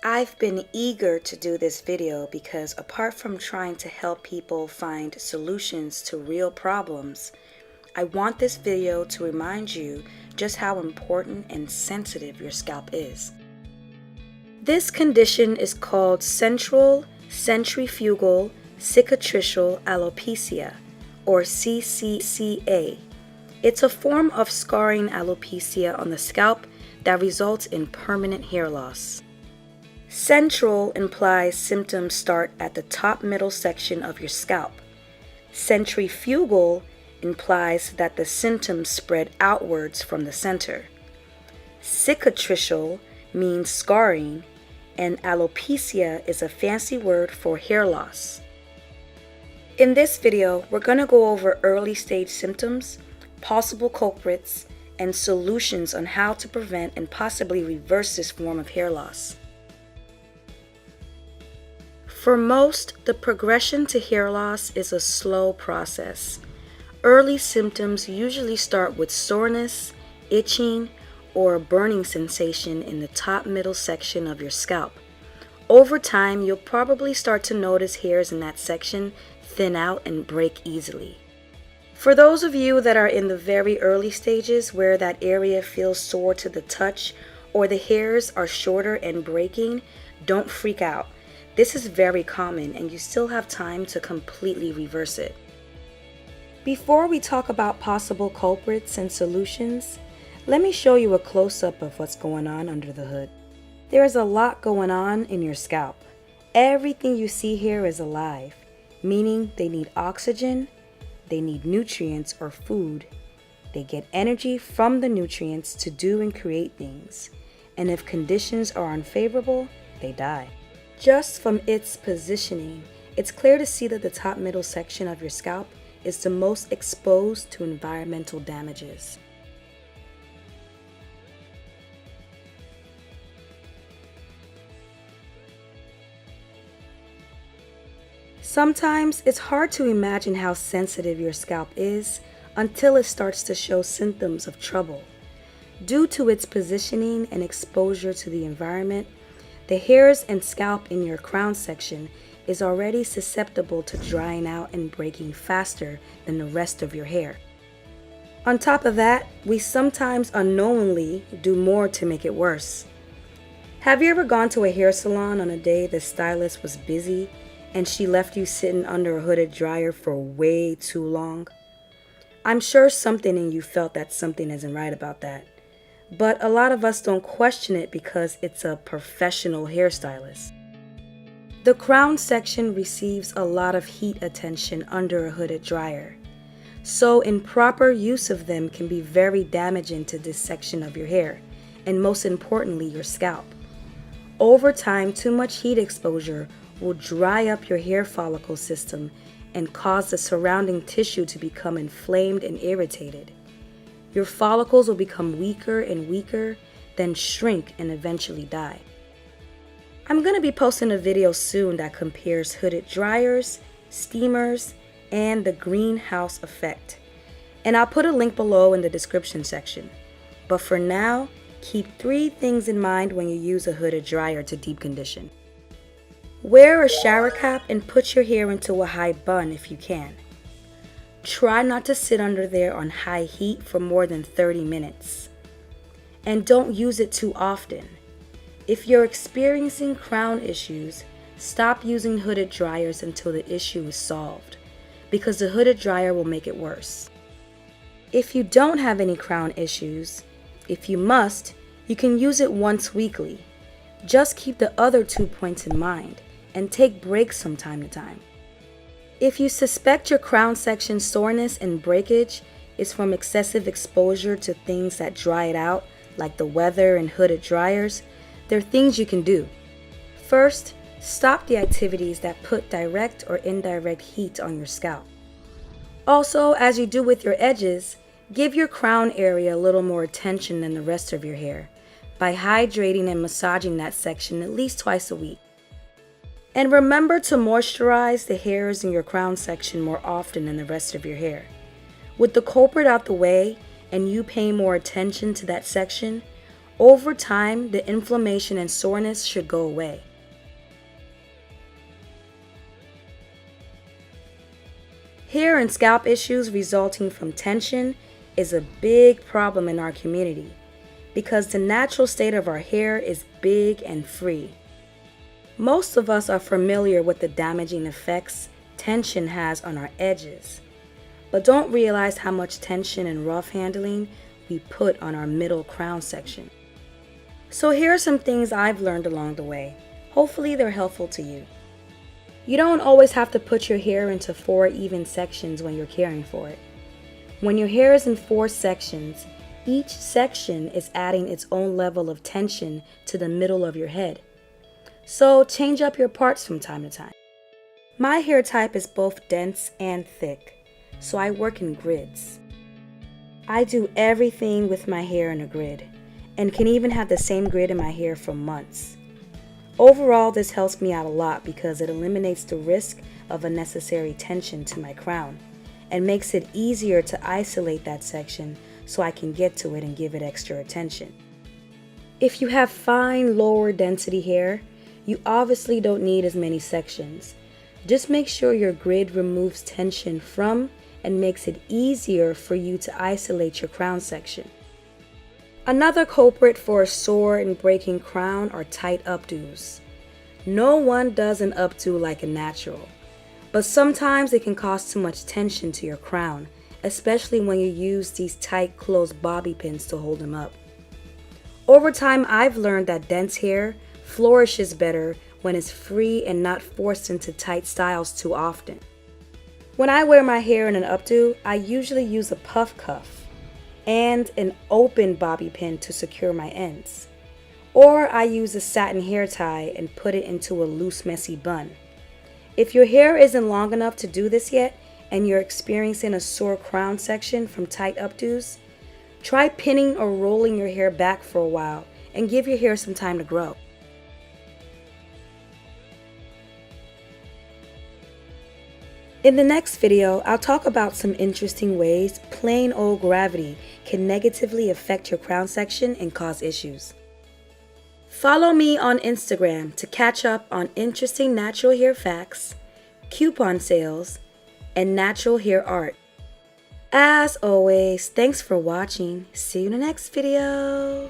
I've been eager to do this video because apart from trying to help people find solutions to real problems, I want this video to remind you just how important and sensitive your scalp is. This condition is called central centrifugal cicatricial alopecia, or CCCA. It's a form of scarring alopecia on the scalp that results in permanent hair loss. Central implies symptoms start at the top middle section of your scalp. Centrifugal implies that the symptoms spread outwards from the center. Cicatricial means scarring, and alopecia is a fancy word for hair loss. In this video, we're going to go over early stage symptoms, possible culprits, and solutions on how to prevent and possibly reverse this form of hair loss. For most, the progression to hair loss is a slow process. Early symptoms usually start with soreness, itching, or a burning sensation in the top middle section of your scalp. Over time, you'll probably start to notice hairs in that section thin out and break easily. For those of you that are in the very early stages where that area feels sore to the touch or the hairs are shorter and breaking, don't freak out. This is very common and you still have time to completely reverse it. Before we talk about possible culprits and solutions, let me show you a close-up of what's going on under the hood. There is a lot going on in your scalp. Everything you see here is alive, meaning they need oxygen, they need nutrients or food, they get energy from the nutrients to do and create things, and if conditions are unfavorable, they die. Just from its positioning, it's clear to see that the top middle section of your scalp is the most exposed to environmental damages. Sometimes it's hard to imagine how sensitive your scalp is until it starts to show symptoms of trouble. Due to its positioning and exposure to the environment, the hairs and scalp in your crown section is already susceptible to drying out and breaking faster than the rest of your hair. On top of that, we sometimes unknowingly do more to make it worse. Have you ever gone to a hair salon on a day the stylist was busy and she left you sitting under a hooded dryer for way too long? I'm sure something in you felt that something isn't right about that. But a lot of us don't question it because it's a professional hairstylist. The crown section receives a lot of heat attention under a hooded dryer. So improper use of them can be very damaging to this section of your hair, and most importantly, your scalp. Over time, too much heat exposure will dry up your hair follicle system and cause the surrounding tissue to become inflamed and irritated. Your follicles will become weaker and weaker, then shrink and eventually die. I'm going to be posting a video soon that compares hooded dryers, steamers, and the greenhouse effect. And I'll put a link below in the description section. But for now, keep 3 things in mind when you use a hooded dryer to deep condition. Wear a shower cap and put your hair into a high bun if you can. Try not to sit under there on high heat for more than 30 minutes. And don't use it too often. If you're experiencing crown issues, stop using hooded dryers until the issue is solved, because the hooded dryer will make it worse. If you don't have any crown issues, if you must, you can use it once weekly. Just keep the other 2 points in mind and take breaks from time to time. If you suspect your crown section soreness and breakage is from excessive exposure to things that dry it out, like the weather and hooded dryers, there are things you can do. First, stop the activities that put direct or indirect heat on your scalp. Also, as you do with your edges, give your crown area a little more attention than the rest of your hair by hydrating and massaging that section at least twice a week. And remember to moisturize the hairs in your crown section more often than the rest of your hair. With the culprit out the way and you paying more attention to that section, Over time, the inflammation and soreness should go away. Hair and scalp issues resulting from tension is a big problem in our community because the natural state of our hair is big and free. Most of us are familiar with the damaging effects tension has on our edges, but don't realize how much tension and rough handling we put on our middle crown section. So here are some things I've learned along the way. Hopefully they're helpful to you. You don't always have to put your hair into 4 even sections when you're caring for it. When your hair is in 4 sections, each section is adding its own level of tension to the middle of your head. So change up your parts from time to time. My hair type is both dense and thick, so I work in grids. I do everything with my hair in a grid, and can even have the same grid in my hair for months. Overall, this helps me out a lot because it eliminates the risk of unnecessary tension to my crown and makes it easier to isolate that section so I can get to it and give it extra attention. If you have fine, lower density hair, you obviously don't need as many sections. Just make sure your grid removes tension from and makes it easier for you to isolate your crown section. Another culprit for a sore and breaking crown are tight updos. No one does an updo like a natural, but sometimes it can cause too much tension to your crown, especially when you use these tight closed bobby pins to hold them up. Over time, I've learned that dense hair flourishes better when it's free and not forced into tight styles too often. When I wear my hair in an updo, I usually use a puff cuff and an open bobby pin to secure my ends. Or I use a satin hair tie and put it into a loose, messy bun. If your hair isn't long enough to do this yet and you're experiencing a sore crown section from tight updos, try pinning or rolling your hair back for a while and give your hair some time to grow. In the next video, I'll talk about some interesting ways plain old gravity can negatively affect your crown section and cause issues. Follow me on Instagram to catch up on interesting natural hair facts, coupon sales, and natural hair art. As always, thanks for watching. See you in the next video.